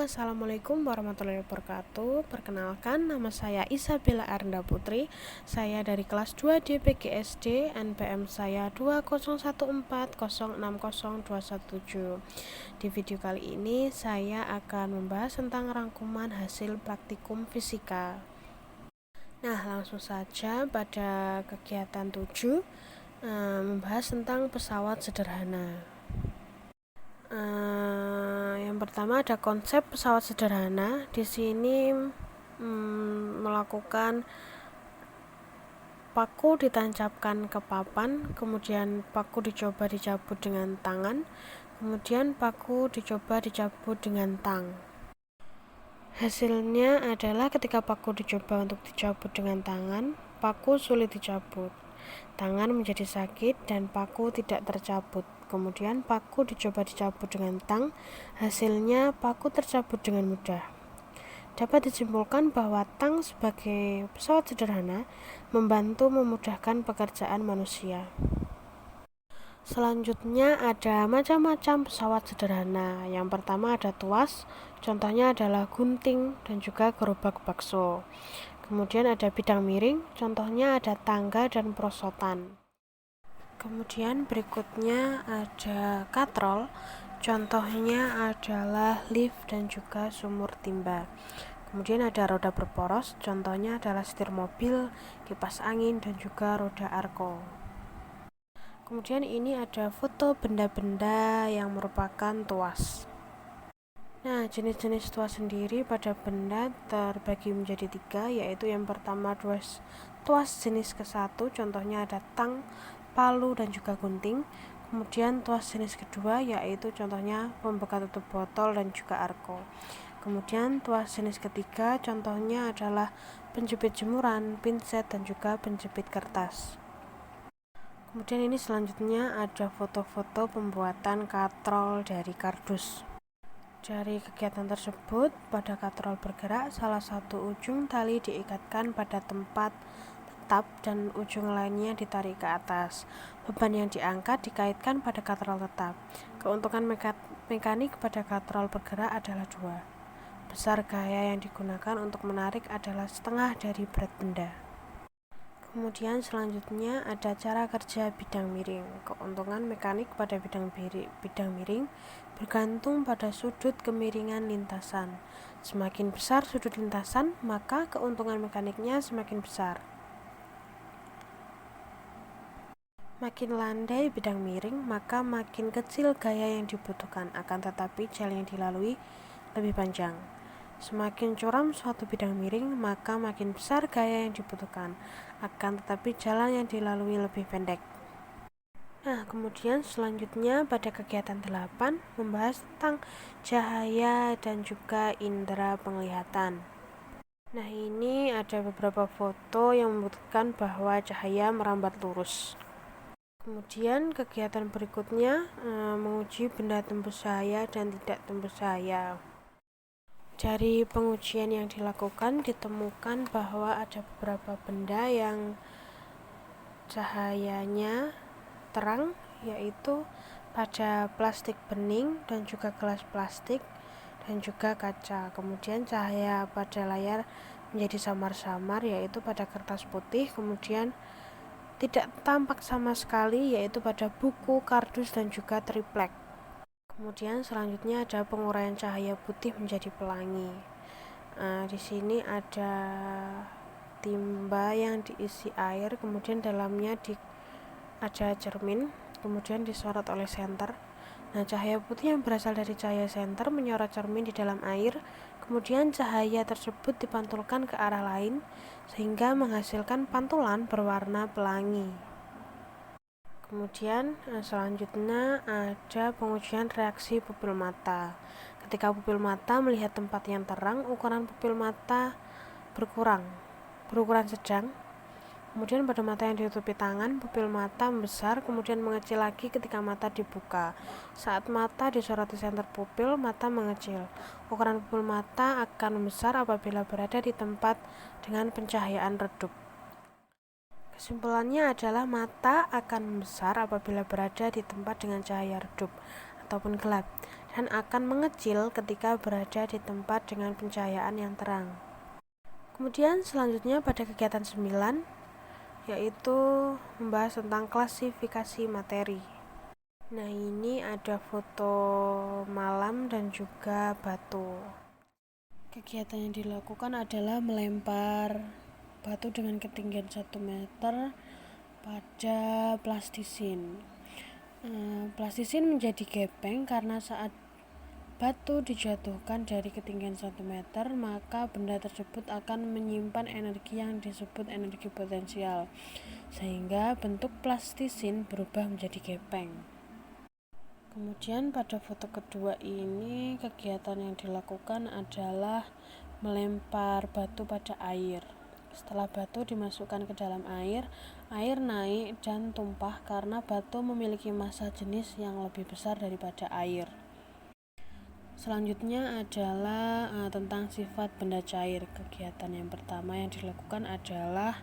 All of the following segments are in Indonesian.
Assalamualaikum warahmatullahi wabarakatuh. Perkenalkan, nama saya Isabella Arnda Putri. Saya dari kelas 2 DPGSD, NPM saya 2014060217. Di video kali ini saya akan membahas tentang rangkuman hasil praktikum fisika. Nah, langsung saja pada kegiatan 7 membahas tentang pesawat sederhana. Yang pertama ada konsep pesawat sederhana. Di sini melakukan paku ditancapkan ke papan, kemudian paku dicoba dicabut dengan tangan, kemudian paku dicoba dicabut dengan tang. Hasilnya adalah ketika paku dicoba untuk dicabut dengan tangan, paku sulit dicabut. Tangan menjadi sakit dan paku tidak tercabut. Kemudian paku dicoba dicabut dengan tang, hasilnya paku tercabut dengan mudah. Dapat disimpulkan bahwa tang sebagai pesawat sederhana membantu memudahkan pekerjaan manusia. Selanjutnya ada macam-macam pesawat sederhana. Yang pertama ada tuas, contohnya adalah gunting dan juga gerobak bakso. Kemudian ada bidang miring, contohnya ada tangga dan perosotan. Kemudian berikutnya ada katrol, contohnya adalah lift dan juga sumur timba. Kemudian ada roda berporos, contohnya adalah setir mobil, kipas angin dan juga roda arko. Kemudian ini ada foto benda-benda yang merupakan tuas. Nah, jenis-jenis tuas sendiri pada benda terbagi menjadi 3, yaitu yang pertama tuas jenis ke-1, contohnya ada tang, palu dan juga gunting. Kemudian tuas jenis kedua yaitu contohnya pembuka tutup botol dan juga arko. Kemudian tuas jenis ketiga contohnya adalah penjepit jemuran, pinset dan juga penjepit kertas. Kemudian ini selanjutnya ada foto-foto pembuatan katrol dari kardus. Dari kegiatan tersebut, pada katrol bergerak, salah satu ujung tali diikatkan pada tempat tetap dan ujung lainnya ditarik ke atas. Beban yang diangkat dikaitkan pada katrol tetap. Keuntungan mekanik pada katrol bergerak adalah 2. Besar gaya yang digunakan untuk menarik adalah setengah dari berat benda. Kemudian selanjutnya ada cara kerja bidang miring. Keuntungan mekanik pada bidang miring bergantung pada sudut kemiringan lintasan. Semakin besar sudut lintasan, maka keuntungan mekaniknya semakin besar. Makin landai bidang miring, maka makin kecil gaya yang dibutuhkan, akan tetapi jalan yang dilalui lebih panjang. Semakin curam suatu bidang miring, maka makin besar gaya yang dibutuhkan, akan tetapi jalan yang dilalui lebih pendek. Nah, kemudian selanjutnya pada kegiatan 8 membahas tentang cahaya dan juga indera penglihatan. Nah, ini ada beberapa foto yang membuktikan bahwa cahaya merambat lurus. Kemudian kegiatan berikutnya menguji benda tembus cahaya dan tidak tembus cahaya. Dari pengujian yang dilakukan ditemukan bahwa ada beberapa benda yang cahayanya terang, yaitu pada plastik bening dan juga gelas plastik dan juga kaca. Kemudian cahaya pada layar menjadi samar-samar, yaitu pada kertas putih. Kemudian tidak tampak sama sekali, yaitu pada buku, kardus dan juga triplek. Kemudian selanjutnya ada penguraian cahaya putih menjadi pelangi. Di sini ada timba yang diisi air, kemudian dalamnya ada cermin, kemudian disorot oleh senter. Nah, cahaya putih yang berasal dari cahaya senter menyorot cermin di dalam air, kemudian cahaya tersebut dipantulkan ke arah lain sehingga menghasilkan pantulan berwarna pelangi. Kemudian selanjutnya ada pengujian reaksi pupil mata. Ketika pupil mata melihat tempat yang terang, ukuran pupil mata berukuran sedang. Kemudian pada mata yang ditutupi tangan, pupil mata membesar, kemudian mengecil lagi ketika mata dibuka. Saat mata disoroti senter pupil, mata mengecil. Ukuran pupil mata akan membesar apabila berada di tempat dengan pencahayaan redup. Kesimpulannya adalah mata akan membesar apabila berada di tempat dengan cahaya redup, ataupun gelap dan akan mengecil ketika berada di tempat dengan pencahayaan yang terang. Kemudian selanjutnya pada kegiatan 9 yaitu membahas tentang klasifikasi materi. Nah, ini ada foto malam dan juga batu. Kegiatan yang dilakukan adalah melempar batu dengan ketinggian 1 meter pada plastisin. Plastisin menjadi gepeng karena saat batu dijatuhkan dari ketinggian 1 meter, maka benda tersebut akan menyimpan energi yang disebut energi potensial, sehingga bentuk plastisin berubah menjadi gepeng. Kemudian pada foto kedua ini kegiatan yang dilakukan adalah melempar batu pada air. Setelah batu dimasukkan ke dalam air naik dan tumpah karena batu memiliki massa jenis yang lebih besar daripada air. Selanjutnya adalah tentang sifat benda cair. Kegiatan yang pertama yang dilakukan adalah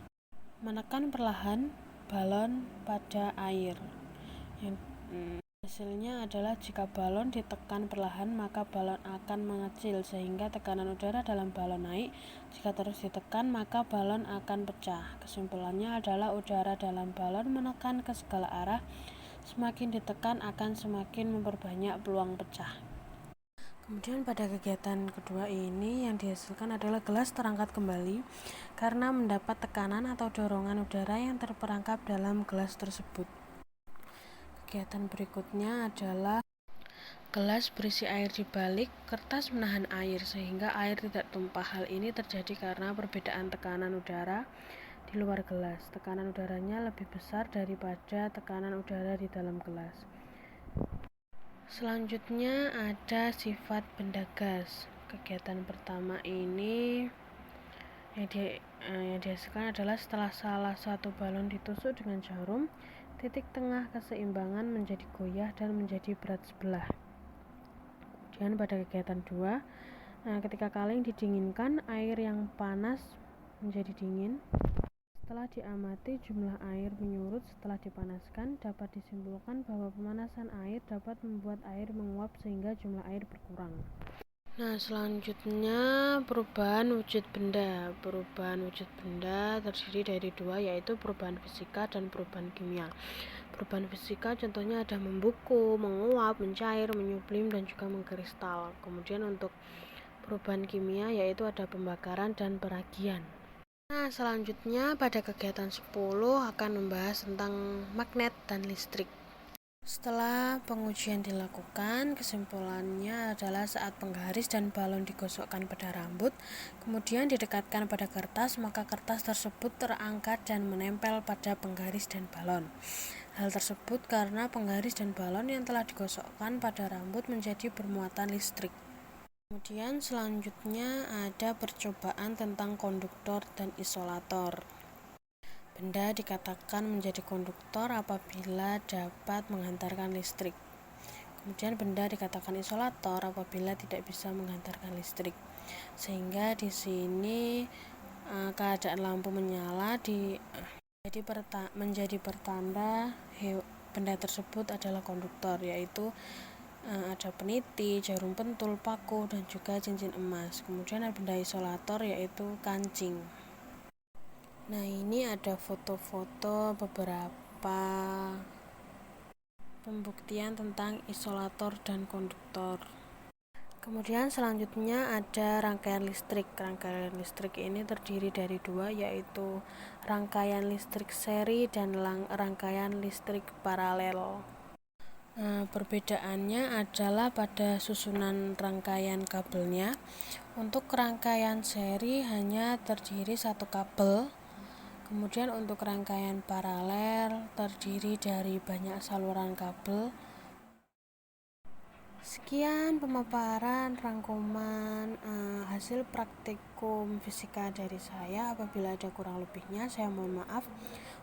menekan perlahan balon pada air. Hasilnya adalah jika balon ditekan perlahan maka balon akan mengecil sehingga tekanan udara dalam balon naik. Jika terus ditekan maka balon akan pecah. Kesimpulannya adalah udara dalam balon menekan ke segala arah. Semakin ditekan akan semakin memperbanyak peluang pecah. Kemudian pada kegiatan kedua ini yang dihasilkan adalah gelas terangkat kembali karena mendapat tekanan atau dorongan udara yang terperangkap dalam gelas tersebut. Kegiatan berikutnya adalah gelas berisi air dibalik, kertas menahan air sehingga air tidak tumpah. Hal ini terjadi karena perbedaan tekanan udara di luar gelas. Tekanan udaranya lebih besar daripada tekanan udara di dalam gelas. Selanjutnya ada sifat benda gas. Kegiatan pertama ini yang dihasilkan adalah setelah salah satu balon ditusuk dengan jarum, titik tengah keseimbangan menjadi goyah dan menjadi berat sebelah. Kemudian pada kegiatan 2, ketika kaleng didinginkan, air yang panas menjadi dingin. Setelah diamati jumlah air menyurut setelah dipanaskan, dapat disimpulkan bahwa pemanasan air dapat membuat air menguap sehingga jumlah air berkurang. Nah, selanjutnya perubahan wujud benda. Perubahan wujud benda terdiri dari 2, yaitu perubahan fisika dan perubahan kimia. Perubahan fisika contohnya ada membeku, menguap, mencair, menyublim, dan juga mengkristal. Kemudian untuk perubahan kimia yaitu ada pembakaran dan peragian. Nah, selanjutnya pada kegiatan 10 akan membahas tentang magnet dan listrik. Setelah pengujian dilakukan, kesimpulannya adalah saat penggaris dan balon digosokkan pada rambut, kemudian didekatkan pada kertas, maka kertas tersebut terangkat dan menempel pada penggaris dan balon. Hal tersebut karena penggaris dan balon yang telah digosokkan pada rambut menjadi bermuatan listrik. Kemudian selanjutnya ada percobaan tentang konduktor dan isolator. Benda dikatakan menjadi konduktor apabila dapat menghantarkan listrik. Kemudian benda dikatakan isolator apabila tidak bisa menghantarkan listrik. Sehingga di sini keadaan lampu menyala menjadi pertanda benda tersebut adalah konduktor, yaitu ada peniti, jarum pentul, paku, dan juga cincin emas. Kemudian ada benda isolator yaitu kancing. Nah, ini ada foto-foto beberapa pembuktian tentang isolator dan konduktor. Kemudian selanjutnya ada rangkaian listrik. Rangkaian listrik ini terdiri dari 2, yaitu rangkaian listrik seri dan rangkaian listrik paralel. Perbedaannya adalah pada susunan rangkaian kabelnya. Untuk rangkaian seri hanya terdiri 1 kabel. Kemudian untuk rangkaian paralel terdiri dari banyak saluran kabel. Sekian pemaparan rangkuman hasil praktikum fisika dari saya. Apabila ada kurang lebihnya saya mohon maaf.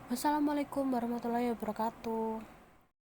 Wassalamualaikum warahmatullahi wabarakatuh.